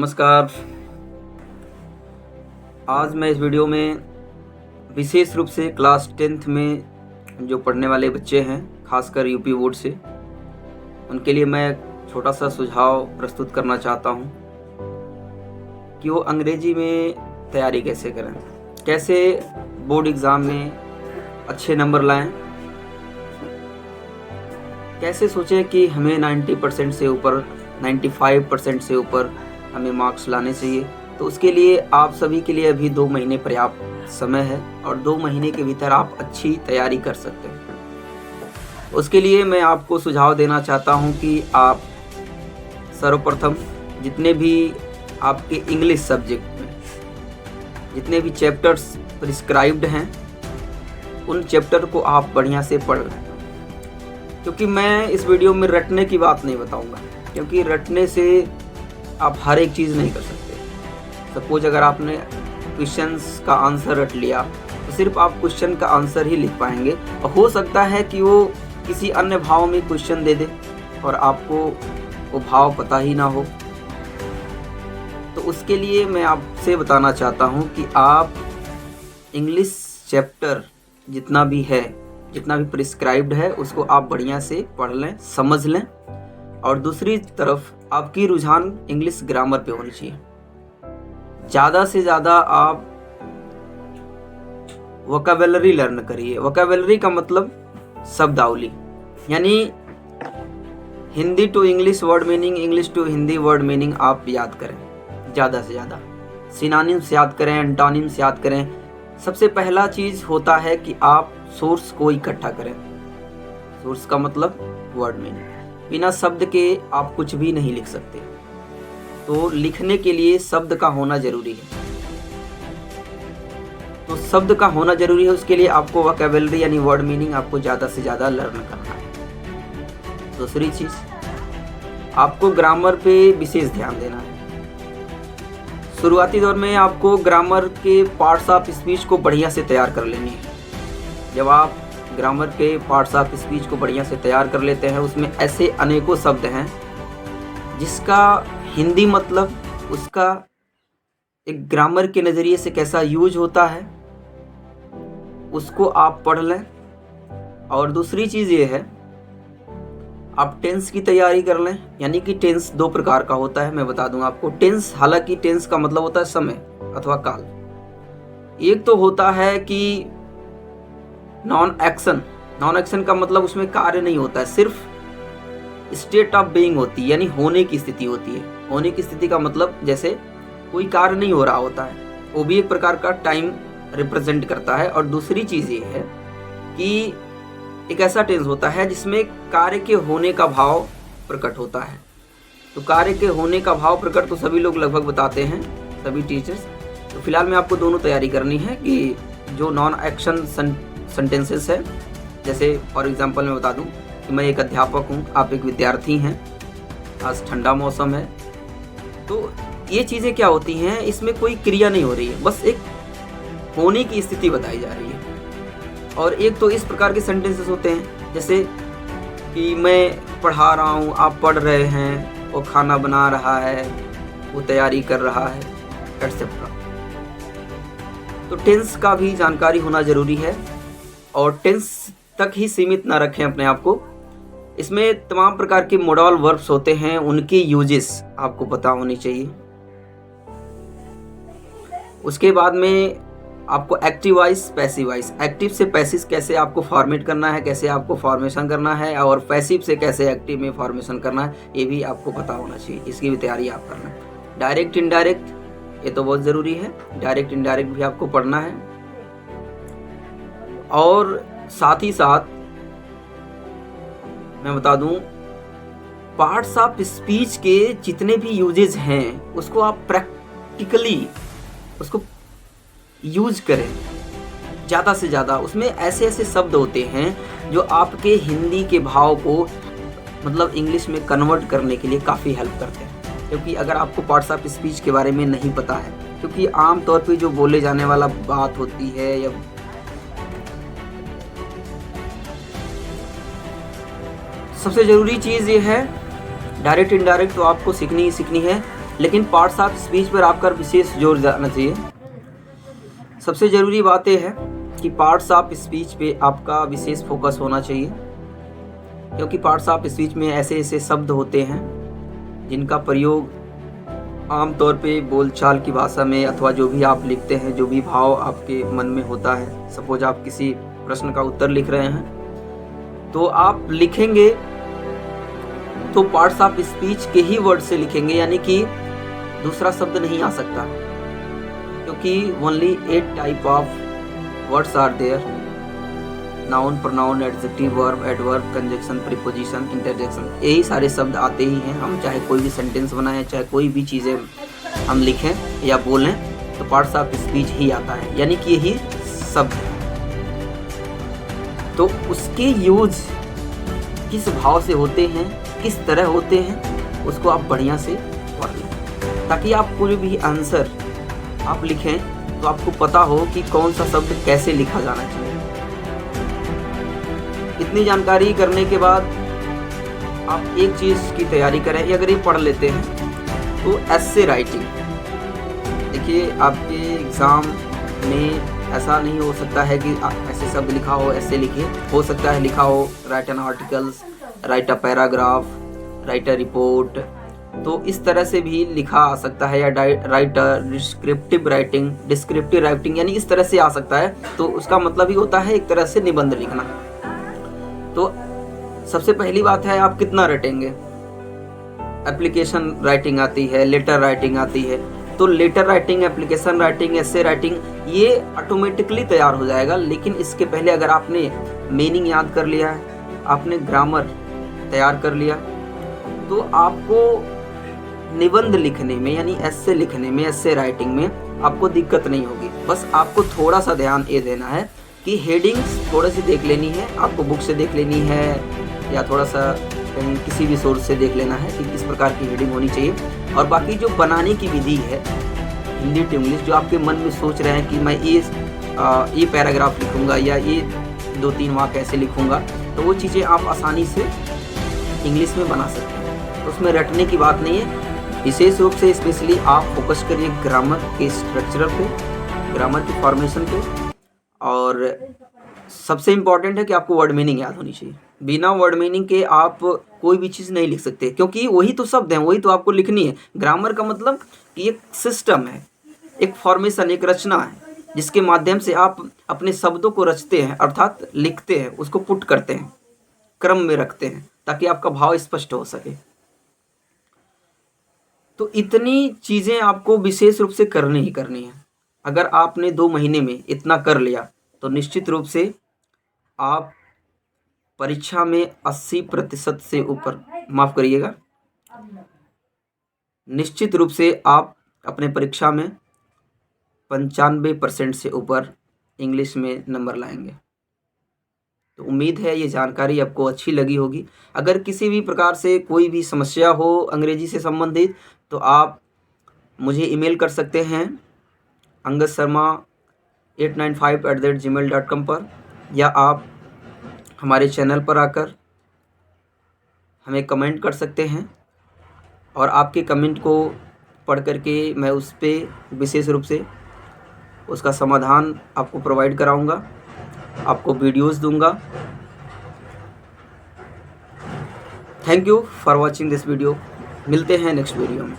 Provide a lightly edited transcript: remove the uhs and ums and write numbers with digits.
नमस्कार। आज मैं इस वीडियो में विशेष रूप से क्लास 10th में जो पढ़ने वाले बच्चे हैं, खासकर यूपी बोर्ड से, उनके लिए मैं छोटा सा सुझाव प्रस्तुत करना चाहता हूं कि वो अंग्रेजी में तैयारी कैसे करें, कैसे बोर्ड एग्ज़ाम में अच्छे नंबर लाएं, कैसे सोचें कि हमें 90% से ऊपर, 95% से ऊपर हमें मार्क्स लाने चाहिए। तो उसके लिए आप सभी के लिए अभी 2 महीने पर्याप्त समय है और 2 महीने के भीतर आप अच्छी तैयारी कर सकते हैं। उसके लिए मैं आपको सुझाव देना चाहता हूं कि आप सर्वप्रथम जितने भी आपके इंग्लिश सब्जेक्ट में जितने भी चैप्टर्स प्रिस्क्राइब्ड हैं, उन चैप्टर को आप बढ़िया से पढ़ लें। क्योंकि मैं इस वीडियो में रटने की बात नहीं बताऊंगा, क्योंकि रटने से आप हर एक चीज़ नहीं कर सकते। सपोज अगर आपने क्वेश्चंस का आंसर रट लिया तो सिर्फ आप क्वेश्चन का आंसर ही लिख पाएंगे, और हो सकता है कि वो किसी अन्य भाव में क्वेश्चन दे दे और आपको वो भाव पता ही ना हो। तो उसके लिए मैं आपसे बताना चाहता हूँ कि आप इंग्लिश चैप्टर जितना भी प्रिस्क्राइब्ड है उसको आप बढ़िया से पढ़ लें, समझ लें। और दूसरी तरफ आपकी रुझान इंग्लिश ग्रामर पे होनी चाहिए। ज़्यादा से ज़्यादा आप वोकैबुलरी लर्न करिए। वोकैबुलरी का मतलब शब्दावली, यानी Hindi to English word meaning, English to Hindi word meaning आप याद करें ज़्यादा से ज़्यादा। सिनोनिम्स याद करें, एंटोनिम्स याद करें। सबसे पहला चीज़ होता है कि आप सोर्स को इकट्ठा करें। सोर्स का मतलब वर्ड मीनिंग। बिना शब्द के आप कुछ भी नहीं लिख सकते, तो लिखने के लिए शब्द का होना जरूरी है। तो शब्द का होना जरूरी है, उसके लिए आपको वोकैबुलरी यानी वर्ड मीनिंग आपको ज़्यादा से ज़्यादा लर्न करना है। दूसरी चीज़, आपको ग्रामर पे विशेष ध्यान देना है। शुरुआती दौर में आपको ग्रामर के पार्ट्स ऑफ स्पीच को बढ़िया से तैयार कर लेनी है। जब आप ग्रामर के पार्ट्स ऑफ स्पीच को बढ़िया से तैयार कर लेते हैं, उसमें ऐसे अनेकों शब्द हैं जिसका हिंदी मतलब उसका एक ग्रामर के नज़रिए से कैसा यूज होता है, उसको आप पढ़ लें। और दूसरी चीज़ ये है, आप टेंस की तैयारी कर लें। यानी कि टेंस 2 प्रकार का होता है, मैं बता दूं आपको। टेंस, हालांकि टेंस का मतलब होता है समय अथवा काल। एक तो होता है कि नॉन एक्शन का मतलब उसमें कार्य नहीं होता है, सिर्फ स्टेट ऑफ बीइंग होती है, यानी होने की स्थिति होती है। होने की स्थिति का मतलब जैसे कोई कार्य नहीं हो रहा होता है, वो भी एक प्रकार का टाइम रिप्रेजेंट करता है। और दूसरी चीज़ ये है कि एक ऐसा टेंस होता है जिसमें कार्य के होने का भाव प्रकट होता है। तो कार्य के होने का भाव प्रकट तो सभी लोग लगभग बताते हैं, सभी टीचर्स। तो फिलहाल में आपको दोनों तैयारी करनी है कि जो नॉन एक्शन सेंटेंसेस है, जैसे फॉर एग्जांपल मैं बता दूं कि मैं एक अध्यापक हूं, आप एक विद्यार्थी हैं, आज ठंडा मौसम है। तो ये चीज़ें क्या होती हैं, इसमें कोई क्रिया नहीं हो रही है, बस एक होने की स्थिति बताई जा रही है। और एक तो इस प्रकार के सेंटेंसेस होते हैं जैसे कि मैं पढ़ा रहा हूँ, आप पढ़ रहे हैं, वो खाना बना रहा है, वो तैयारी कर रहा है, एटसेट्रा। तो टेंस का भी जानकारी होना ज़रूरी है, और टेंस तक ही सीमित ना रखें अपने आप को। इसमें तमाम प्रकार के मोडल वर्ब्स होते हैं, उनकी यूजेस आपको पता होनी चाहिए। उसके बाद में आपको active voice, passive wise, active से पैसिव कैसे आपको फॉर्मेट करना है, कैसे आपको फॉर्मेशन करना है, और पैसिव से कैसे एक्टिव में फॉर्मेशन करना है, ये भी आपको पता होना चाहिए। इसकी भी तैयारी आप करना है। डायरेक्ट, इनडायरेक्ट, ये तो बहुत ज़रूरी है। डायरेक्ट इनडायरेक्ट भी आपको पढ़ना है। और साथ ही साथ मैं बता दूं, पार्ट्स ऑफ स्पीच के जितने भी यूजेस हैं उसको आप प्रैक्टिकली उसको यूज करें ज़्यादा से ज़्यादा। उसमें ऐसे ऐसे शब्द होते हैं जो आपके हिंदी के भाव को मतलब इंग्लिश में कन्वर्ट करने के लिए काफ़ी हेल्प करते हैं। क्योंकि अगर आपको पार्ट्स ऑफ स्पीच के बारे में नहीं पता है, क्योंकि आम तौर पे जो बोले जाने वाला बात होती है, या सबसे ज़रूरी चीज़ ये है, डायरेक्ट इनडायरेक्ट तो आपको सीखनी ही सीखनी है। लेकिन पार्ट्स ऑफ स्पीच पर आपका विशेष जोर जाना चाहिए। सबसे ज़रूरी बात यह है कि पार्ट्स ऑफ स्पीच पे आपका विशेष फोकस होना चाहिए, क्योंकि पार्ट्स ऑफ स्पीच में ऐसे ऐसे शब्द होते हैं जिनका प्रयोग आमतौर पे बोलचाल की भाषा में अथवा जो भी आप लिखते हैं, जो भी भाव आपके मन में होता है, सपोज आप किसी प्रश्न का उत्तर लिख रहे हैं तो आप लिखेंगे तो पार्ट्स ऑफ स्पीच के ही वर्ड से लिखेंगे, यानी कि दूसरा शब्द नहीं आ सकता, क्योंकि only 8 type of words are there: noun, pronoun, adjective, verb, adverb, conjunction, preposition, interjection. यही सारे शब्द आते ही हैं। हम चाहे कोई भी सेंटेंस बनाएं, चाहे कोई भी चीज़ें हम लिखें या बोलें, तो पार्ट्स ऑफ स्पीच ही आता है, यानी कि यही शब्द। तो उसके यूज किस भाव से होते हैं, किस तरह होते हैं, उसको आप बढ़िया से पढ़ लें, ताकि आप कोई भी आंसर आप लिखें तो आपको पता हो कि कौन सा शब्द कैसे लिखा जाना चाहिए। इतनी जानकारी करने के बाद आप एक चीज़ की तैयारी करें, अगर ये पढ़ लेते हैं तो एस्से राइटिंग। देखिए, आपके एग्ज़ाम में ऐसा नहीं हो सकता है कि ऐसे शब्द लिखा हो ऐसे लिखिए। हो सकता है लिखा हो write an articles, write a paragraph, write a report, तो इस तरह से भी लिखा आ सकता है, या राइट अ डिस्क्रिप्टिव राइटिंग यानी इस तरह से आ सकता है। तो उसका मतलब ही होता है एक तरह से निबंध लिखना। तो सबसे पहली बात है, आप कितना रटेंगे। एप्लीकेशन राइटिंग आती है, लेटर राइटिंग आती है, तो letter writing, application writing, essay writing, ये ऑटोमेटिकली तैयार हो जाएगा। लेकिन इसके पहले अगर आपने मीनिंग याद कर लिया है, आपने ग्रामर तैयार कर लिया, तो आपको निबंध लिखने में यानी एसे लिखने में, एसे राइटिंग में आपको दिक्कत नहीं होगी। बस आपको थोड़ा सा ध्यान ये देना है कि हेडिंग्स थोड़ी सी देख लेनी है, आपको बुक से देख लेनी है या थोड़ा सा कहीं किसी भी सोर्स से देख लेना है कि किस प्रकार की हेडिंग होनी चाहिए। और बाकी जो बनाने की विधि है हिंदी टू इंग्लिश, जो आपके मन में सोच रहे हैं कि मैं ये पैराग्राफ लिखूंगा या ये 2-3 वाक्य ऐसे लिखूंगा, तो वो चीज़ें आप आसानी से इंग्लिश में बना सकते हैं। तो उसमें रटने की बात नहीं है। विशेष रूप से स्पेशली आप फोकस करिए ग्रामर के स्ट्रक्चर पे, ग्रामर की फॉर्मेशन पे, और सबसे इम्पॉर्टेंट है कि आपको वर्ड मीनिंग याद होनी चाहिए। बिना वर्ड मीनिंग के आप कोई भी चीज़ नहीं लिख सकते, क्योंकि वही तो शब्द हैं, वही तो आपको लिखनी है। ग्रामर का मतलब कि एक सिस्टम है, एक फॉर्मेशन, एक रचना है, जिसके माध्यम से आप अपने शब्दों को रचते हैं, अर्थात लिखते हैं, उसको पुट करते हैं, क्रम में रखते हैं, ताकि आपका भाव स्पष्ट हो सके। तो इतनी चीज़ें आपको विशेष रूप से करनी ही करनी है। अगर आपने 2 महीने में इतना कर लिया तो निश्चित रूप से आप परीक्षा में 80% से ऊपर, माफ़ करिएगा, निश्चित रूप से आप अपने परीक्षा में 95% से ऊपर इंग्लिश में नंबर लाएंगे। तो उम्मीद है ये जानकारी आपको अच्छी लगी होगी। अगर किसी भी प्रकार से कोई भी समस्या हो अंग्रेजी से संबंधित, तो आप मुझे ईमेल कर सकते हैं angadsharma895@gmail.com पर, या आप हमारे चैनल पर आकर हमें कमेंट कर सकते हैं, और आपके कमेंट को पढ़ करके मैं उस पर विशेष रूप से उसका समाधान आपको प्रोवाइड कराऊंगा, आपको वीडियोस दूंगा। Thank you for watching this video. मिलते हैं नेक्स्ट वीडियो में।